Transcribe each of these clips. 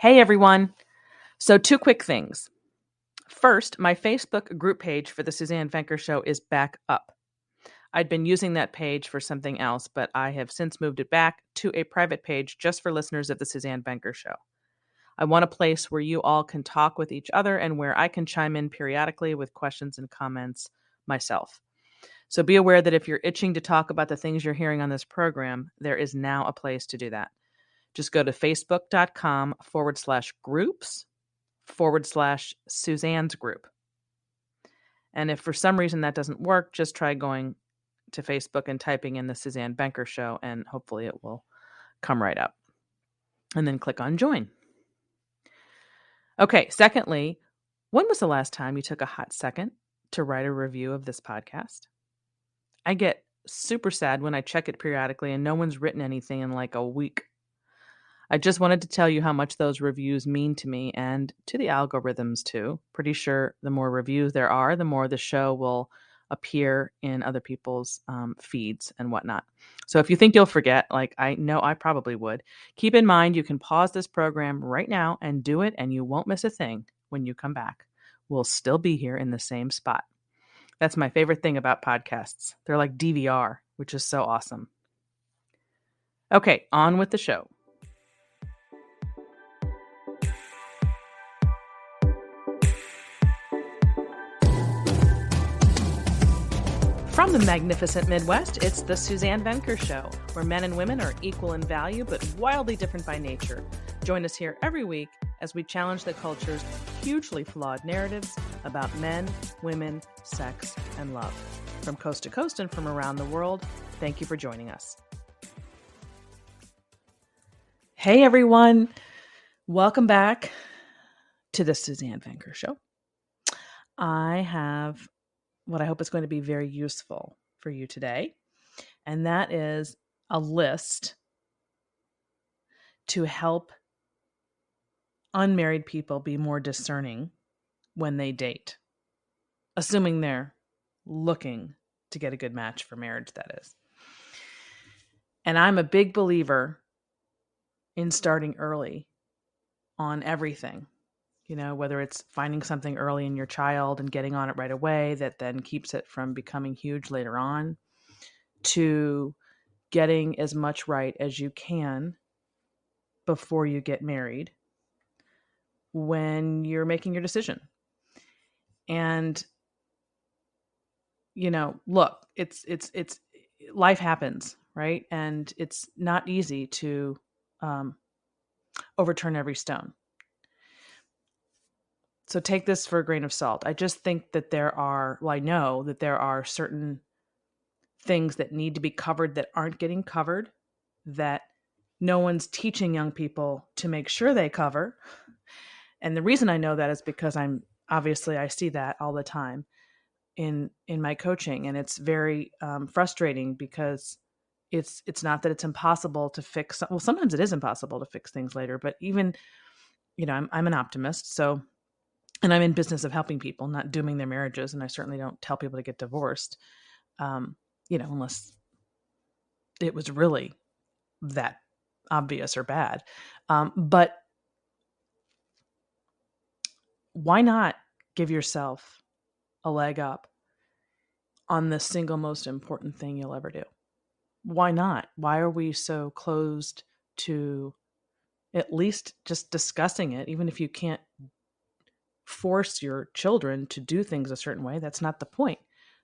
Hey everyone. So 2 quick things. First, my Facebook group page for the Suzanne Venker Show is back up. I'd been using that page for something else, but I have since moved it back to a private page just for listeners of the Suzanne Venker Show. I want a place where you all can talk with each other and where I can chime in periodically with questions and comments myself. So be aware that if you're itching to talk about the things you're hearing on this program, there is now a place to do that. Just go to facebook.com/groups/Suzanne's group. And if for some reason that doesn't work, just try going to Facebook and typing in the Suzanne Venker Show, and hopefully it will come right up. And then click on join. Okay, secondly, when was the last time you took a hot second to write a review of this podcast? I get super sad when I check it periodically and no one's written anything in like a week. I just wanted to tell you how much those reviews mean to me and to the algorithms too. Pretty sure the more reviews there are, the more the show will appear in other people's feeds and whatnot. So if you think you'll forget, like I know I probably would, keep in mind you can pause this program right now and do it, and you won't miss a thing when you come back. We'll still be here in the same spot. That's my favorite thing about podcasts. They're like DVR, which is so awesome. Okay, on with the show. From the magnificent Midwest, it's the Suzanne Venker Show, where men and women are equal in value but wildly different by nature. Join us here every week as we challenge the culture's hugely flawed narratives about men, women, sex, and love. From coast to coast and from around the world, thank you for joining us. Hey everyone, welcome back to the Suzanne Venker Show. I have what I hope is going to be very useful for you today, and that is a list to help unmarried people be more discerning when they date, assuming they're looking to get a good match for marriage, that is. And I'm a big believer in starting early on everything. You know, whether it's finding something early in your child and getting on it right away that then keeps it from becoming huge later on, to getting as much right as you can before you get married when you're making your decision. And, you know, look, it's life happens, right? And it's not easy to overturn every stone. So take this for a grain of salt. I just think that I know that there are certain things that need to be covered that aren't getting covered, that no one's teaching young people to make sure they cover. And the reason I know that is because I see that all the time in my coaching. And it's very frustrating because it's not that it's impossible to fix. Well, sometimes it is impossible to fix things later, but even, you know, I'm an optimist. So, and I'm in business of helping people, not dooming their marriages. And I certainly don't tell people to get divorced, you know, unless it was really that obvious or bad. But why not give yourself a leg up on the single most important thing you'll ever do? Why not? Why are we so closed to at least just discussing it, even if you can't force your children to do things a certain way? That's not the point.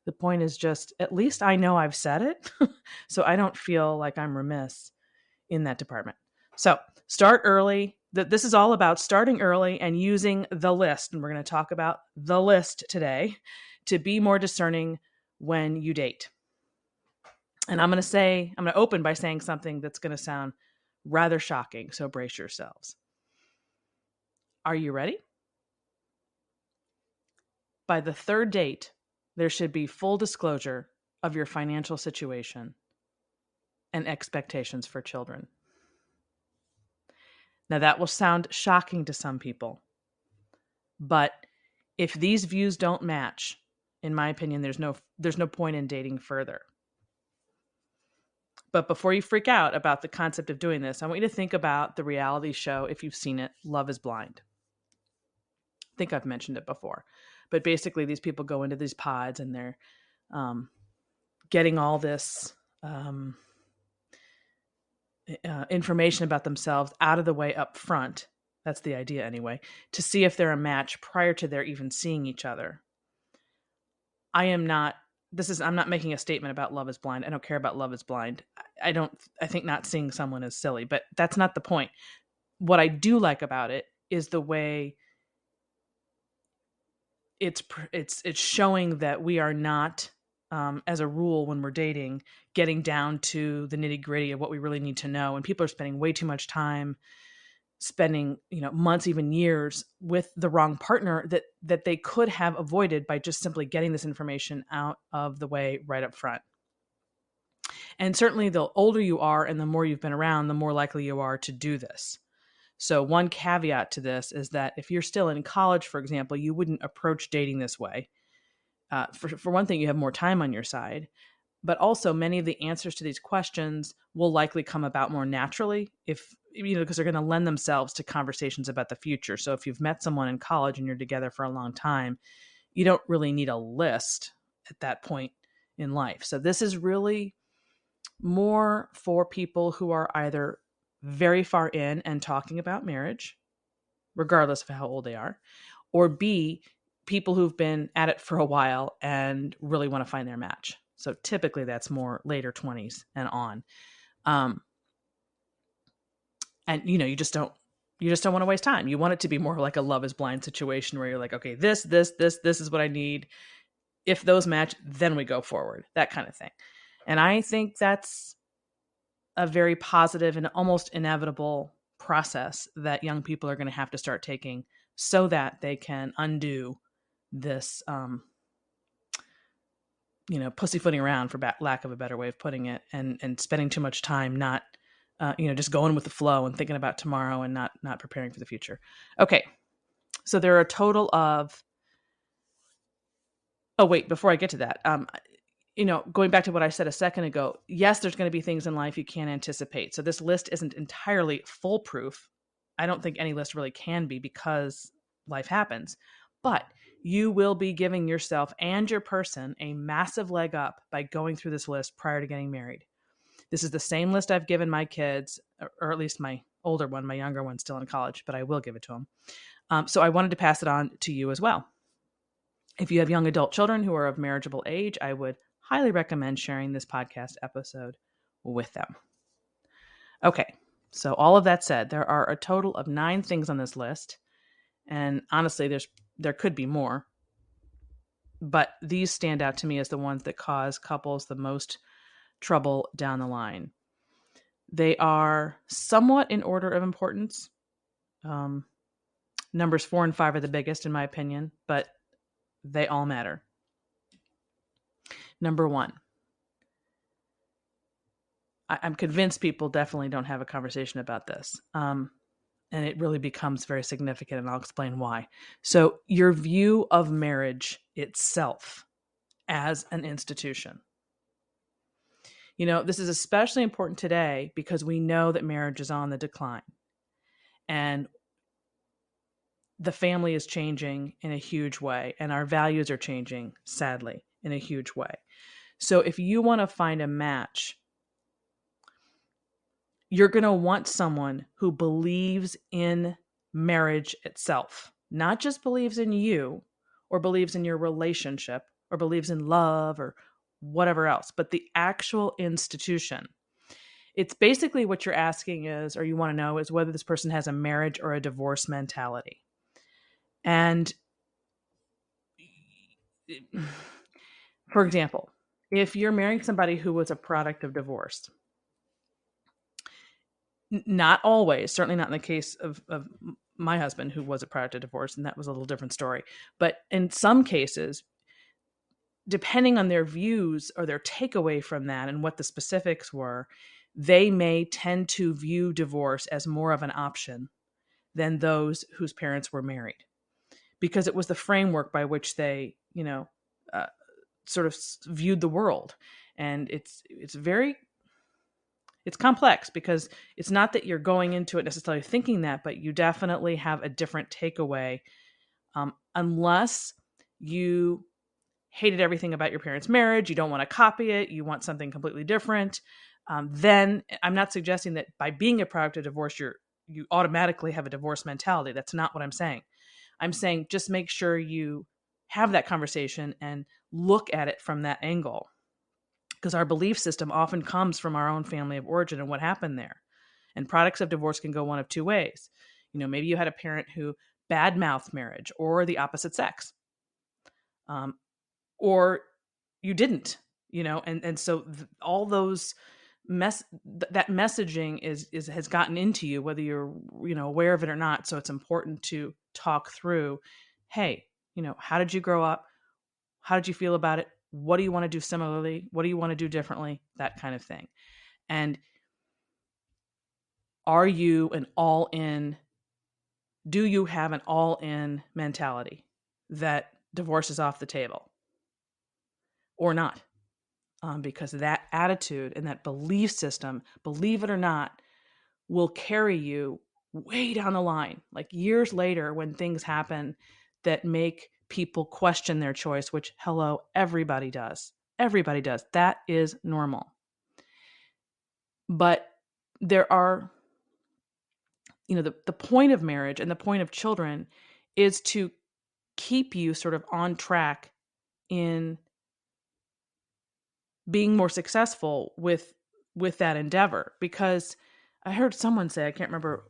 The point is just, at least I know I've said it, so I don't feel like I'm remiss in that department. So start early. This is all about starting early and using the list. And we're going to talk about the list today to be more discerning when you date. And I'm going to open by saying something that's going to sound rather shocking. So brace yourselves. Are you ready? By the third date, there should be full disclosure of your financial situation and expectations for children. Now, that will sound shocking to some people, but if these views don't match, in my opinion, there's no point in dating further. But before you freak out about the concept of doing this, I want you to think about the reality show, if you've seen it, Love is Blind. I think I've mentioned it before. But basically, these people go into these pods and they're getting all this information about themselves out of the way up front. That's the idea anyway, to see if they're a match prior to their even seeing each other. I'm not making a statement about Love is Blind. I don't care about Love is Blind. I think not seeing someone is silly, but that's not the point. What I do like about it is the way it's showing that we are not, as a rule, when we're dating, getting down to the nitty gritty of what we really need to know. And people are spending way too much time spending, months, even years with the wrong partner that they could have avoided by just simply getting this information out of the way right up front. And certainly the older you are and the more you've been around, the more likely you are to do this. So one caveat to this is that if you're still in college, for example, you wouldn't approach dating this way. For one thing, you have more time on your side, but also many of the answers to these questions will likely come about more naturally because they're going to lend themselves to conversations about the future. So if you've met someone in college and you're together for a long time, you don't really need a list at that point in life. So this is really more for people who are either very far in and talking about marriage, regardless of how old they are, or B, people who've been at it for a while and really want to find their match. So typically that's more later 20s and on. And you just don't want to waste time. You want it to be more like a Love is Blind situation where you're like, okay, this is what I need. If those match, then we go forward, that kind of thing. And I think that's a very positive and almost inevitable process that young people are going to have to start taking so that they can undo this, pussyfooting around, for lack of a better way of putting it, and spending too much time not, just going with the flow and thinking about tomorrow and not preparing for the future. Okay, so there are a total of. Oh wait, before I get to that, going back to what I said a second ago, yes, there's going to be things in life you can't anticipate. So this list isn't entirely foolproof. I don't think any list really can be because life happens. But you will be giving yourself and your person a massive leg up by going through this list prior to getting married. This is the same list I've given my kids, or at least my older one. My younger one's still in college, but I will give it to him. So I wanted to pass it on to you as well. If you have young adult children who are of marriageable age, I would highly recommend sharing this podcast episode with them. Okay, so all of that said, there are a total of 9 things on this list. And honestly, there could be more. But these stand out to me as the ones that cause couples the most trouble down the line. They are somewhat in order of importance. Numbers 4 and 5 are the biggest, in my opinion, but they all matter. Number 1. I'm convinced people definitely don't have a conversation about this. And it really becomes very significant, and I'll explain why. So your view of marriage itself as an institution. This is especially important today because we know that marriage is on the decline. And the family is changing in a huge way, and our values are changing, sadly, in a huge way. So if you want to find a match, you're going to want someone who believes in marriage itself, not just believes in you or believes in your relationship or believes in love or whatever else, but the actual institution. It's basically what you're asking is, or you want to know, is whether this person has a marriage or a divorce mentality. And for example, if you're marrying somebody who was a product of divorce, not always, certainly not in the case of my husband, who was a product of divorce, and that was a little different story. But in some cases, depending on their views or their takeaway from that and what the specifics were, they may tend to view divorce as more of an option than those whose parents were married, because it was the framework by which they, sort of viewed the world. And it's very It's complex because it's not that you're going into it necessarily thinking that, but you definitely have a different takeaway, unless you hated everything about your parents' marriage, you don't want to copy it, you want something completely different. Then I'm not suggesting that by being a product of divorce, you automatically have a divorce mentality. That's not what I'm saying. I'm saying just make sure you have that conversation and look at it from that angle, because our belief system often comes from our own family of origin and what happened there. And products of divorce can go one of two ways. Maybe you had a parent who bad-mouthed marriage, or the opposite sex, or you didn't. And so all those that messaging is has gotten into you, whether you're aware of it or not. So it's important to talk through, hey, how did you grow up? How did you feel about it? What do you want to do similarly? What do you want to do differently? That kind of thing. And are you an all-in? Do you have an all-in mentality that divorce is off the table or not? Because that attitude and that belief system, believe it or not, will carry you way down the line, like years later when things happen that make people question their choice, which, hello, everybody does. Everybody does. That is normal. But there are, the point of marriage and the point of children is to keep you sort of on track in being more successful with that endeavor. Because I heard someone say, I can't remember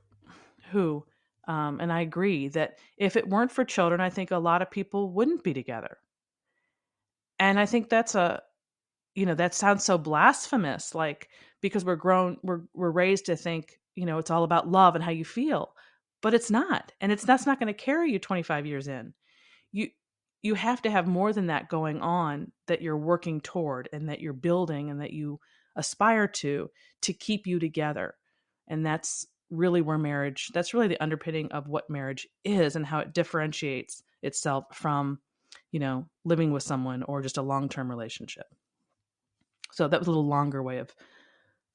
who, and I agree, that if it weren't for children, I think a lot of people wouldn't be together. And I think that's that sounds so blasphemous, like, because we're raised to think, it's all about love and how you feel, but it's not. And that's not going to carry you 25 years in. You have to have more than that going on, that you're working toward and that you're building and that you aspire to keep you together. And that's really that's really the underpinning of what marriage is and how it differentiates itself from, living with someone or just a long-term relationship. So that was a little longer way of,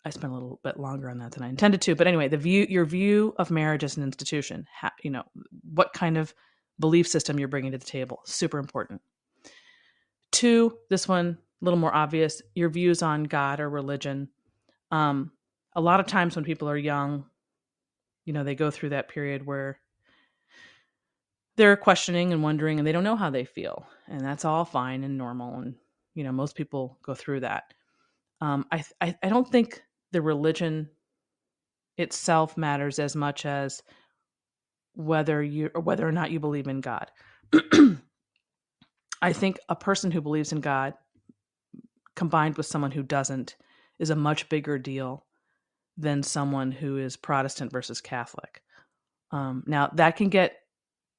I spent a little bit longer on that than I intended to. But anyway, your view of marriage as an institution, what kind of belief system you're bringing to the table, super important. 2, this one, a little more obvious, your views on God or religion. A lot of times when people are young, they go through that period where they're questioning and wondering and they don't know how they feel. And that's all fine and normal. And, most people go through that. I don't think the religion itself matters as much as whether or not you believe in God. I think a person who believes in God combined with someone who doesn't is a much bigger deal than someone who is Protestant versus Catholic. Now that can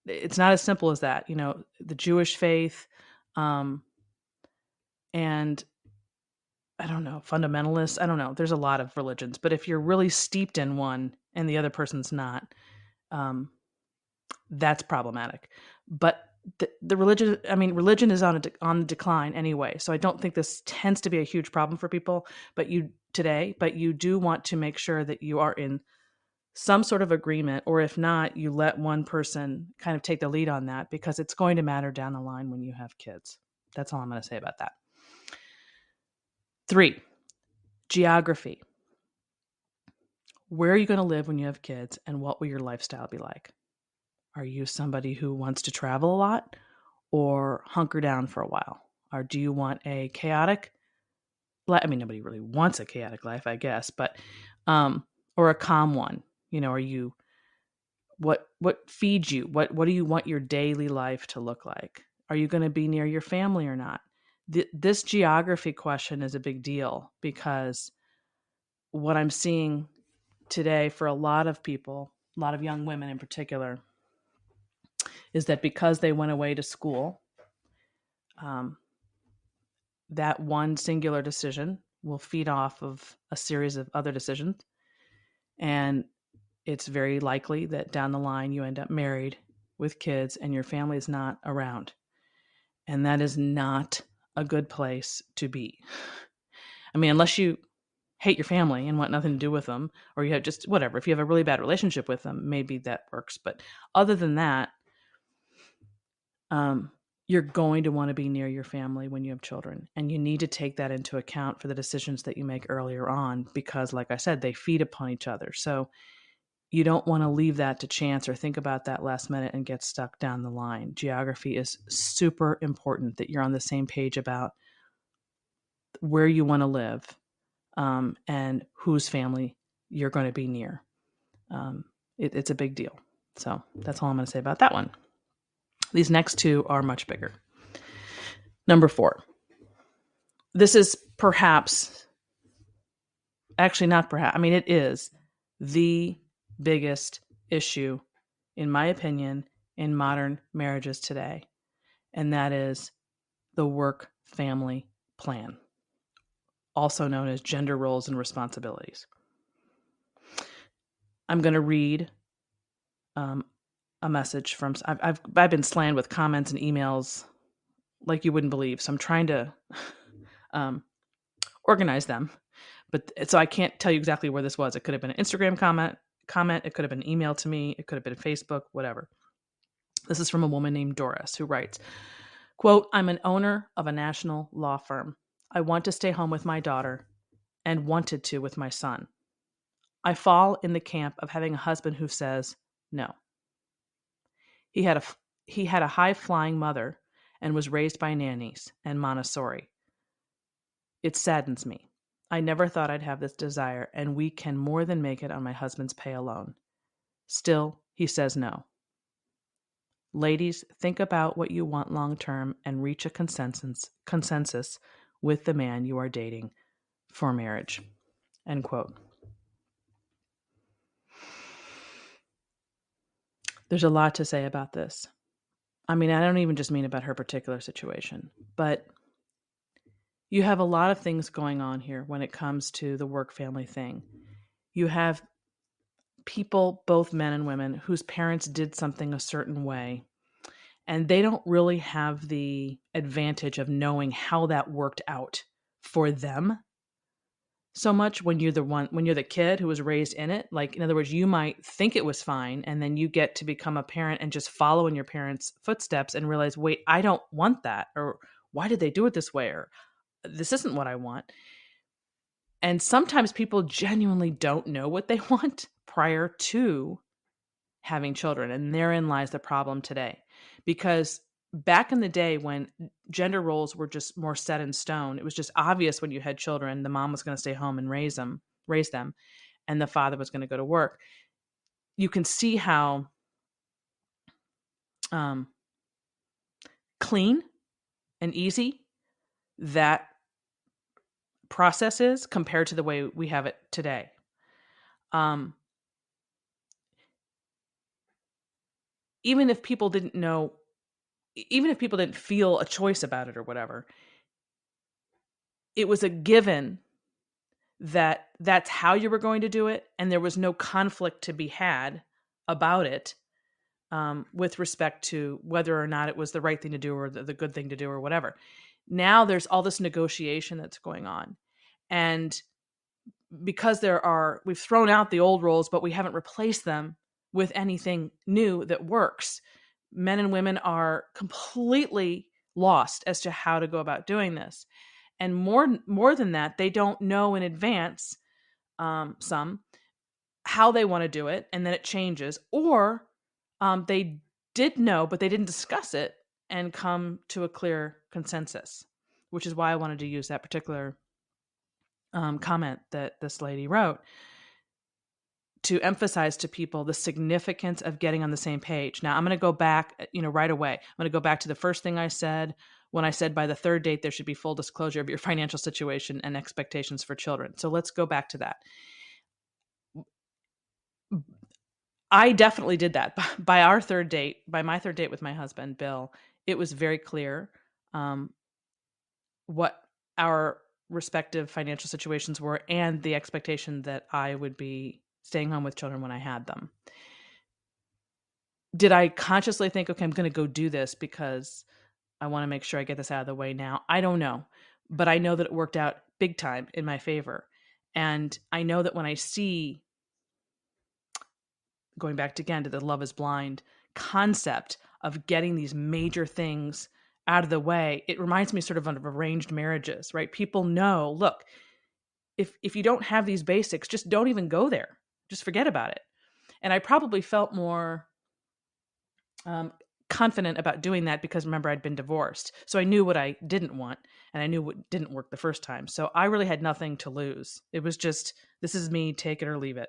it's not as simple as that. The Jewish faith, and I don't know, fundamentalists. I don't know. There's a lot of religions, but if you're really steeped in one and the other person's not, that's problematic. But the religion is on the decline anyway. So I don't think this tends to be a huge problem for people. But you do want to make sure that you are in some sort of agreement, or if not, you let one person kind of take the lead on that, because it's going to matter down the line when you have kids. That's all I'm going to say about that. 3, geography. Where are you going to live when you have kids, and what will your lifestyle be like? Are you somebody who wants to travel a lot or hunker down for a while? Or do you want a chaotic life? I mean, nobody really wants a chaotic life, I guess, but or a calm one. Are you what feeds you? What do you want your daily life to look like? Are you going to be near your family or not? This geography question is a big deal, because what I'm seeing today for a lot of people, a lot of young women in particular, is that because they went away to school, that one singular decision will feed off of a series of other decisions. And it's very likely that down the line you end up married with kids and your family is not around. And that is not a good place to be. I mean, unless you hate your family and want nothing to do with them, or you have just whatever, if you have a really bad relationship with them, maybe that works. But other than that, you're going to want to be near your family when you have children. And you need to take that into account for the decisions that you make earlier on, because like I said, they feed upon each other. So you don't want to leave that to chance or think about that last minute and get stuck down the line. Geography is super important, that you're on the same page about where you want to live, and whose family you're going to be near. It's a big deal. So that's all I'm going to say about that one. These next two are much bigger. Number 4. This is perhaps, actually not perhaps, I mean, it is the biggest issue, in my opinion, in modern marriages today. And that is the work-family plan, also known as gender roles and responsibilities. I'm going to read a message from, I've been slammed with comments and comments like you wouldn't believe. So I'm trying to organize them. But so I can't tell you exactly where this was. It could have been an Instagram comment. It could have been an email to me. It could have been Facebook, whatever. This is from a woman named Doris, who writes, quote, I'm an owner of a national law firm. I want to stay home with my daughter and wanted to with my son. I fall in the camp of having a husband who says no. He had a high-flying mother and was raised by nannies and Montessori. It saddens me. I never thought I'd have this desire, and we can more than make it on my husband's pay alone. Still, he says no. Ladies, think about what you want long-term and reach a consensus with the man you are dating for marriage. End quote. There's a lot to say about this. I mean, I don't even just mean about her particular situation, but you have a lot of things going on here when it comes to the work-family thing. You have people, both men and women, whose parents did something a certain way, and they don't really have the advantage of knowing how that worked out for them so much when you're the kid who was raised in it. Like, in other words, you might think it was fine, and then you get to become a parent and just follow in your parents' footsteps and realize, wait, I don't want that, or why did they do it this way, or this isn't what I want. And sometimes people genuinely don't know what they want prior to having children. And therein lies the problem today. Because back in the day when gender roles were just more set in stone, it was just obvious when you had children, the mom was going to stay home and raise them, and the father was going to go to work. You can see how clean and easy that process is compared to the way we have it today. Even if people didn't know, even if people didn't feel a choice about it or whatever, it was a given that that's how you were going to do it, and there was no conflict to be had about it, with respect to whether or not it was the right thing to do or the good thing to do or whatever. Now there's all this negotiation that's going on. And because we've thrown out the old roles, but we haven't replaced them with anything new that works, men and women are completely lost as to how to go about doing this. And more than that, they don't know in advance, some, how they want to do it, and then it changes. Or they did know, but they didn't discuss it and come to a clear consensus, which is why I wanted to use that particular comment that this lady wrote to emphasize to people the significance of getting on the same page. Now, I'm going to go back, right away. I'm going to go back to the first thing I said when I said by the third date, there should be full disclosure of your financial situation and expectations for children. So let's go back to that. I definitely did that. By my third date with my husband, Bill, it was very clear what our respective financial situations were and the expectation that I would be staying home with children when I had them. Did I consciously think, okay, I'm going to go do this because I want to make sure I get this out of the way now? I don't know. But I know that it worked out big time in my favor. And I know that when I see, going back again to the Love is Blind concept of getting these major things out of the way, it reminds me sort of arranged marriages, right? People know, look, if you don't have these basics, just don't even go there. Just forget about it. And I probably felt more confident about doing that because, remember, I'd been divorced. So I knew what I didn't want, and I knew what didn't work the first time. So I really had nothing to lose. It was just, this is me, take it or leave it.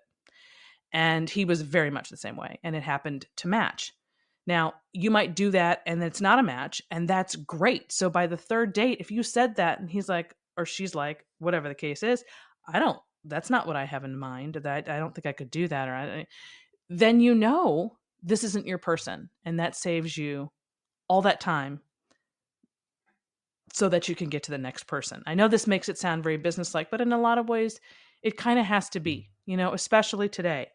And he was very much the same way, and it happened to match. Now, you might do that and it's not a match, and that's great. So by the third date, if you said that and he's like, or she's like, whatever the case is, that's not what I have in mind. That I don't think I could do that. Then you know this isn't your person, and that saves you all that time so that you can get to the next person. I know this makes it sound very businesslike, but in a lot of ways, it kind of has to be, especially today.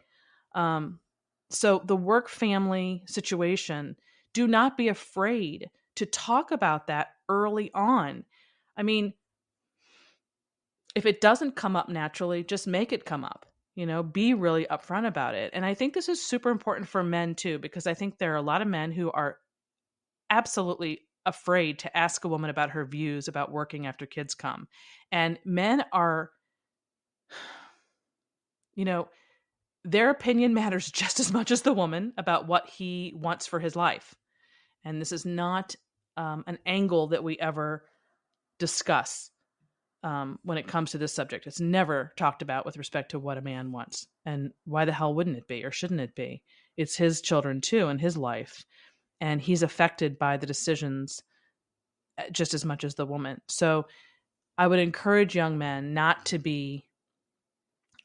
So the work family situation, do not be afraid to talk about that early on. I mean, if it doesn't come up naturally, just make it come up. Be really upfront about it. And I think this is super important for men too, because I think there are a lot of men who are absolutely afraid to ask a woman about her views about working after kids come. And men are, their opinion matters just as much as the woman about what he wants for his life. And this is not an angle that we ever discuss when it comes to this subject. It's never talked about with respect to what a man wants. And why the hell wouldn't it be, or shouldn't it be? It's his children too, and his life. And he's affected by the decisions just as much as the woman. So I would encourage young men not to be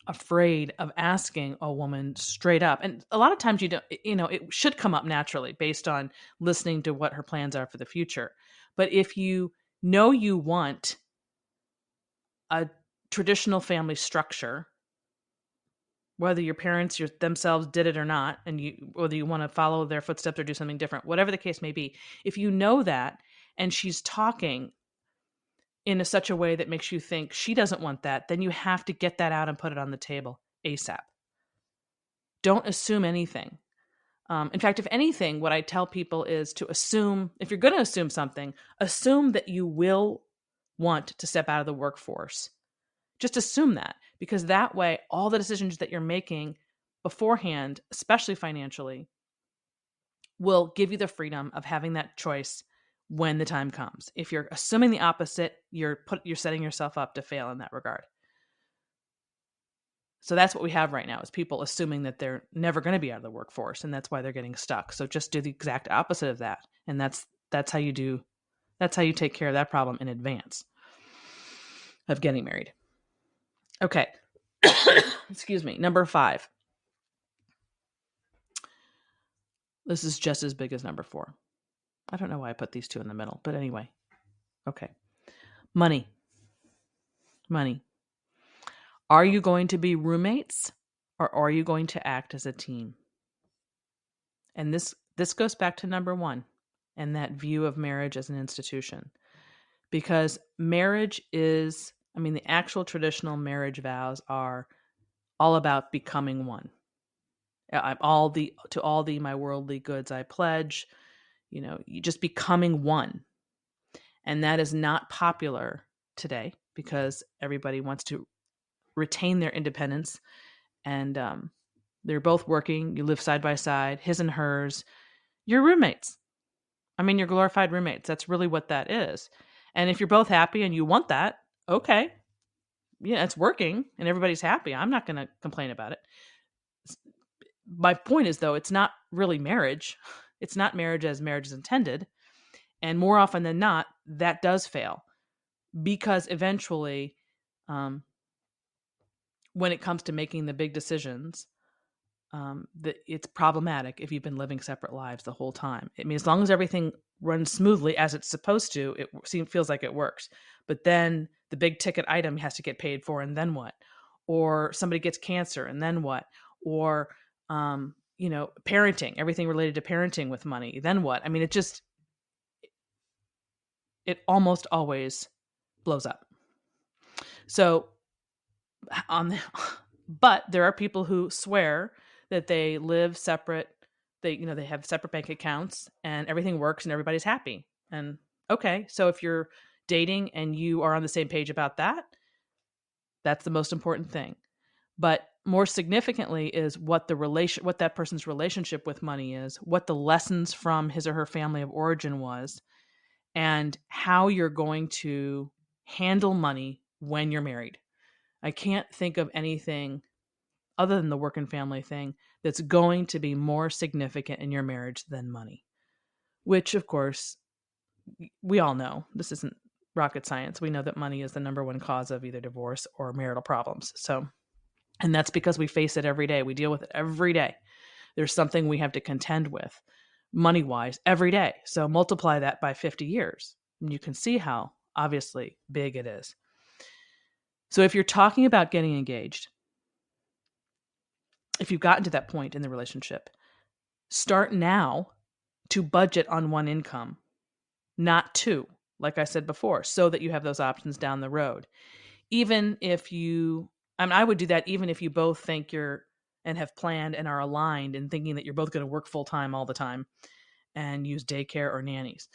afraid of asking a woman straight up. And a lot of times it should come up naturally based on listening to what her plans are for the future. But if you know you want a traditional family structure, whether your parents themselves did it or not, and whether you want to follow their footsteps or do something different, whatever the case may be, if you know that and she's talking in such a way that makes you think she doesn't want that, then you have to get that out and put it on the table ASAP. Don't assume anything. In fact, if anything, what I tell people is to assume, if you're going to assume something, assume that you will want to step out of the workforce. Just assume that, because that way, all the decisions that you're making beforehand, especially financially, will give you the freedom of having that choice when the time comes. If you're assuming the opposite, you're setting yourself up to fail in that regard. So that's what we have right now, is people assuming that they're never going to be out of the workforce, and that's why they're getting stuck. So just do the exact opposite of that. And that's how you take care of that problem in advance of getting married. Okay. Excuse me. Number 5. This is just as big as number 4. I don't know why I put these two in the middle, but anyway. Okay. Money. Are you going to be roommates, or are you going to act as a team? And this goes back to number 1 and that view of marriage as an institution. Because marriage is, the actual traditional marriage vows are all about becoming one. I'm to all thee my worldly goods I pledge. You just becoming one. And that is not popular today because everybody wants to retain their independence. And they're both working. You live side by side, his and hers. You're roommates. You're glorified roommates. That's really what that is. And if you're both happy and you want that, okay. Yeah, it's working and everybody's happy. I'm not going to complain about it. My point is, though, it's not really marriage. It's not marriage as marriage is intended. And more often than not, that does fail because eventually, when it comes to making the big decisions, it's problematic if you've been living separate lives the whole time. As long as everything runs smoothly as it's supposed to, feels like it works. But then the big ticket item has to get paid for, and then what? Or somebody gets cancer, and then what? Or parenting, everything related to parenting with money, then what? It almost always blows up. So on the, but there are people who swear that they live separate. They have separate bank accounts and everything works and everybody's happy. And okay, so if you're dating and you are on the same page about that, that's the most important thing. But more significantly is what that person's relationship with money is, what the lessons from his or her family of origin was, and how you're going to handle money when you're married. I can't think of anything other than the work and family thing that's going to be more significant in your marriage than money, which of course we all know. This isn't rocket science. We know that money is the number one cause of either divorce or marital problems. And that's because we face it every day. We deal with it every day. There's something we have to contend with money-wise every day. So multiply that by 50 years, and you can see how obviously big it is. So if you're talking about getting engaged, if you've gotten to that point in the relationship, start now to budget on one income, not two, like I said before, so that you have those options down the road. Even if I would do that even if you both think and have planned and are aligned in thinking that you're both going to work full time all the time and use daycare or nannies.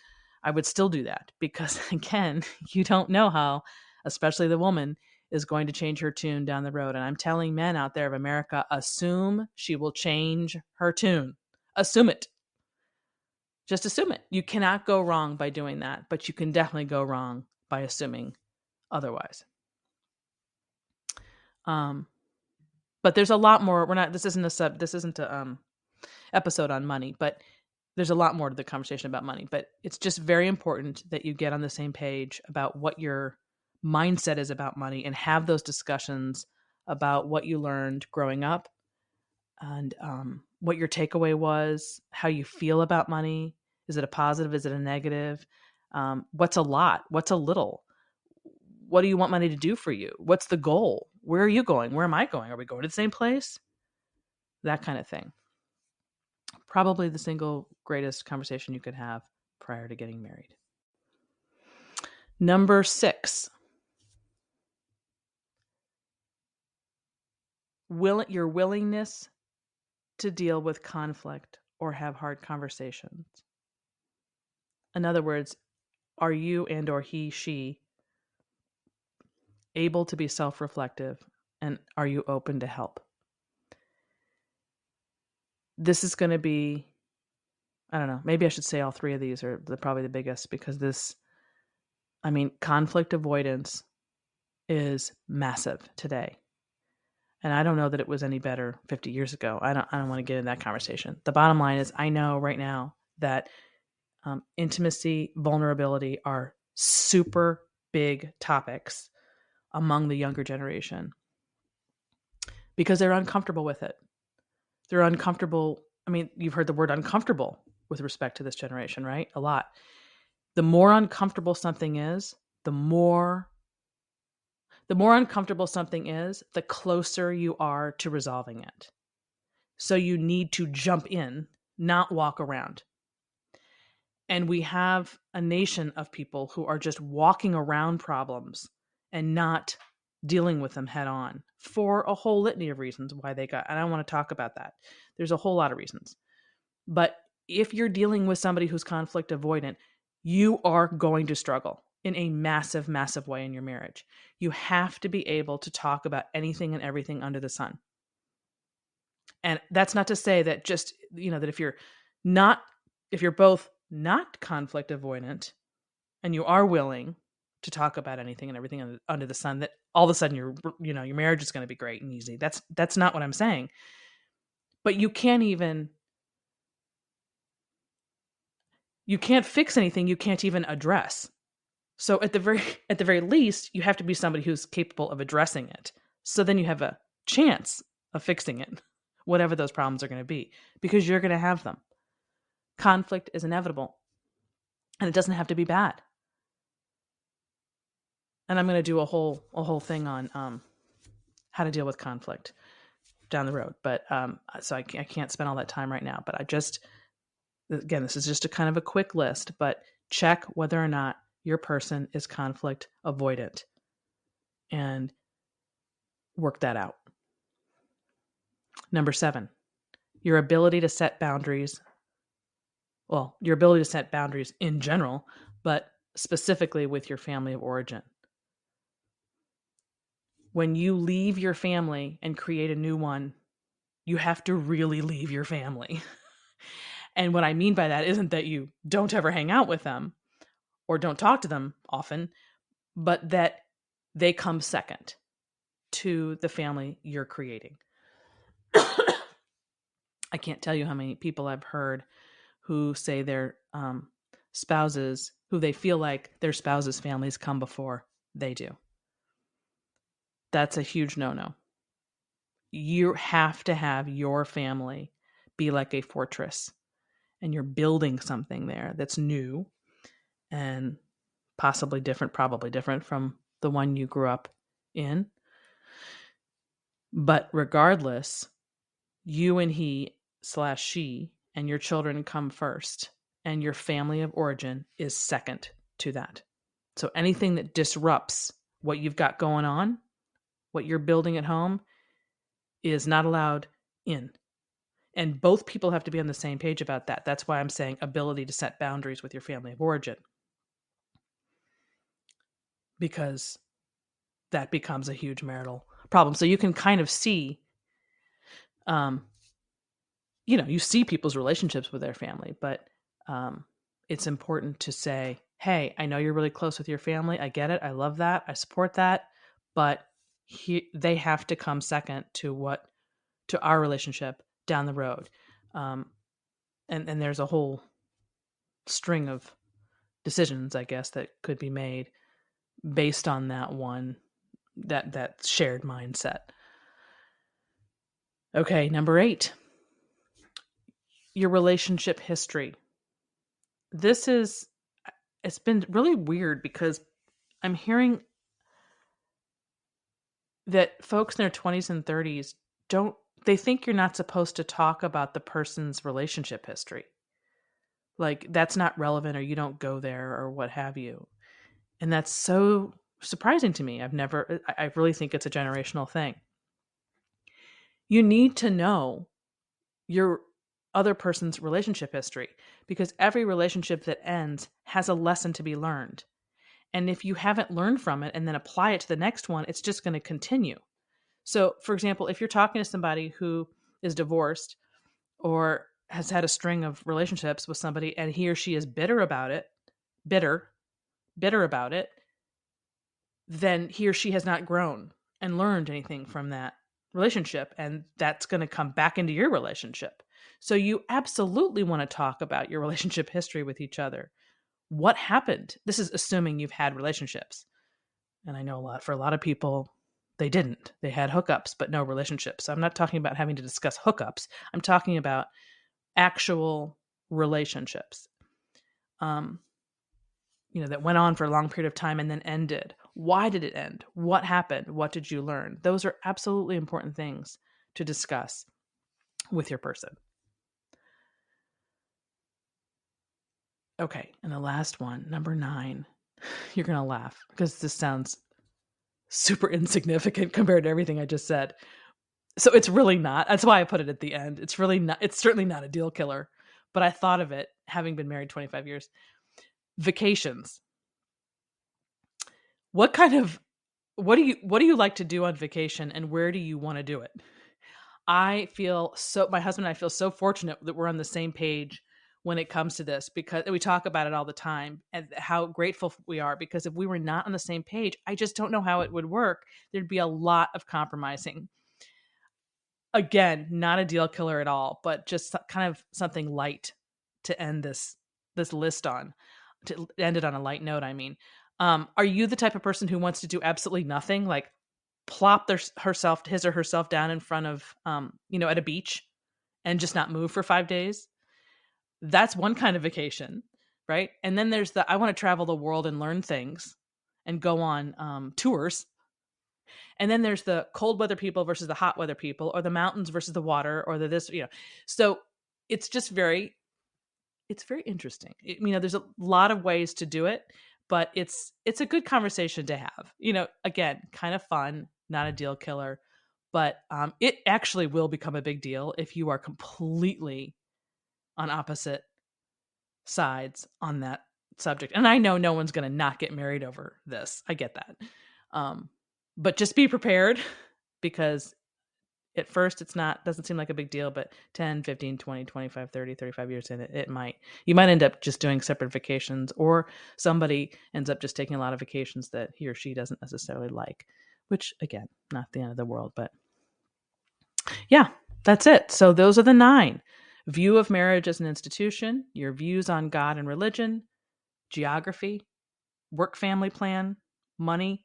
I would still do that because, again, you don't know how, especially the woman, is going to change her tune down the road. And I'm telling men out there of America, assume she will change her tune. Assume it. Just assume it. You cannot go wrong by doing that, but you can definitely go wrong by assuming otherwise. But there's a lot more. This isn't a episode on money, but there's a lot more to the conversation about money. But it's just very important that you get on the same page about what your mindset is about money and have those discussions about what you learned growing up and what your takeaway was, how you feel about money. Is it a positive? Is it a negative? What's a lot? What's a little? What do you want money to do for you? What's the goal? Where are you going? Where am I going? Are we going to the same place? That kind of thing. Probably the single greatest conversation you could have prior to getting married. Number 6, your willingness to deal with conflict or have hard conversations. In other words, are you and or she able to be self-reflective, and are you open to help? This is going to be, I don't know, maybe I should say all three of these are probably the biggest, because conflict avoidance is massive today. And I don't know that it was any better 50 years ago. I don't want to get in that conversation. The bottom line is I know right now that intimacy, vulnerability are super big topics among the younger generation because they're uncomfortable with it. They're uncomfortable. You've heard the word uncomfortable with respect to this generation, right? A lot. The more uncomfortable something is, the more uncomfortable something is, the closer you are to resolving it. So you need to jump in, not walk around. And we have a nation of people who are just walking around problems and not dealing with them head on for a whole litany of reasons why they got. And I want to talk about that. There's a whole lot of reasons. But if you're dealing with somebody who's conflict avoidant, you are going to struggle in a massive, massive way in your marriage. You have to be able to talk about anything and everything under the sun. And that's not to say that just, that if you're both not conflict avoidant and you are willing to talk about anything and everything under the sun, that all of a sudden your marriage is going to be great and easy. That's not what I'm saying. But you can't fix anything you can't even address. So at the very least, you have to be somebody who's capable of addressing it. So then you have a chance of fixing it, whatever those problems are going to be, because you're going to have them. Conflict is inevitable, and it doesn't have to be bad. And I'm going to do a whole thing on how to deal with conflict down the road. But so I can't spend all that time right now. But again, this is just a kind of a quick list, but check whether or not your person is conflict avoidant. And work that out. Number 7, your ability to set boundaries. Well, your ability to set boundaries in general, but specifically with your family of origin. When you leave your family and create a new one, you have to really leave your family. And what I mean by that isn't that you don't ever hang out with them or don't talk to them often, but that they come second to the family you're creating. I can't tell you how many people I've heard who say their spouses, who they feel like their spouses' families come before they do. That's a huge no-no. You have to have your family be like a fortress, and you're building something there that's new and possibly different, probably different from the one you grew up in. But regardless, you and he/she and your children come first, and your family of origin is second to that. So anything that disrupts what you've got going on, what you're building at home, is not allowed in. And both people have to be on the same page about that. That's why I'm saying ability to set boundaries with your family of origin, because that becomes a huge marital problem. So you can kind of see, you see people's relationships with their family, but it's important to say, hey, I know you're really close with your family. I get it. I love that. I support that. But they have to come second to our relationship down the road. And there's a whole string of decisions, I guess, that could be made based on that shared mindset. Okay, number 8, your relationship history. It's been really weird because I'm hearing that folks in their 20s and 30s they think you're not supposed to talk about the person's relationship history. Like that's not relevant, or you don't go there, or what have you. And that's so surprising to me. I really think it's a generational thing. You need to know your other person's relationship history, because every relationship that ends has a lesson to be learned. And if you haven't learned from it and then apply it to the next one, it's just going to continue. So, for example, if you're talking to somebody who is divorced or has had a string of relationships with somebody and he or she is bitter about it, then he or she has not grown and learned anything from that relationship, and that's going to come back into your relationship. So you absolutely want to talk about your relationship history with each other. What happened? This is assuming you've had relationships. And I know for a lot of people, they didn't. They had hookups, but no relationships. So I'm not talking about having to discuss hookups. I'm talking about actual relationships, that went on for a long period of time and then ended. Why did it end? What happened? What did you learn? Those are absolutely important things to discuss with your person. Okay, and the last one, number 9. You're going to laugh because this sounds super insignificant compared to everything I just said. So it's really not. That's why I put it at the end. It's really not. It's certainly not a deal killer, but I thought of it having been married 25 years. Vacations. What do you like to do on vacation, and where do you want to do it? My husband and I feel so fortunate that we're on the same page when it comes to this, because we talk about it all the time and how grateful we are, because if we were not on the same page, I just don't know how it would work. There'd be a lot of compromising. Again, not a deal killer at all, but just kind of something light to end this list on, to end it on a light note. I mean, are you the type of person who wants to do absolutely nothing, like plop his or herself down in front of, at a beach and just not move for 5 days? That's one kind of vacation, right? And then there's I want to travel the world and learn things and go on tours. And then there's the cold weather people versus the hot weather people, or the mountains versus the water, or So it's just very interesting. There's a lot of ways to do it, but it's a good conversation to have. Again, kind of fun, not a deal killer, But it actually will become a big deal if you are completely on opposite sides on that subject. And I know no one's going to not get married over this. I get that. But just be prepared, because at first doesn't seem like a big deal, but 10, 15, 20, 25, 30, 35 years in, you might end up just doing separate vacations, or somebody ends up just taking a lot of vacations that he or she doesn't necessarily like, which again, not the end of the world, but yeah, that's it. So those are the 9. View of marriage as an institution, your views on God and religion, geography, work-family plan, money,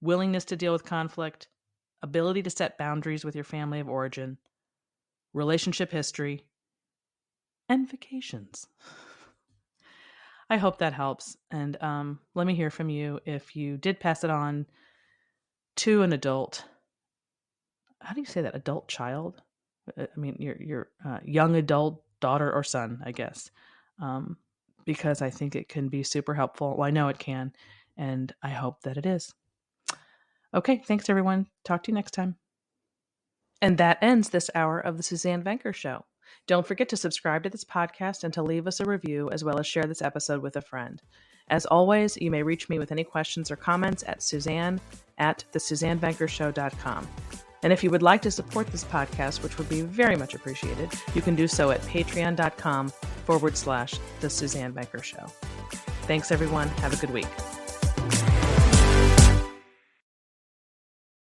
willingness to deal with conflict, ability to set boundaries with your family of origin, relationship history, and vacations. I hope that helps. And let me hear from you if you did pass it on to an adult. How do you say that? Adult child? I mean, your young adult daughter or son, I guess. Because I think it can be super helpful. Well, I know it can, and I hope that it is. Okay, thanks everyone. Talk to you next time. And that ends this hour of the Suzanne Venker Show. Don't forget to subscribe to this podcast and to leave us a review, as well as share this episode with a friend. As always, you may reach me with any questions or comments at Suzanne@thesuzannevenkershow.com. And if you would like to support this podcast, which would be very much appreciated, you can do so at patreon.com/The Suzanne Venker Show. Thanks, everyone. Have a good week.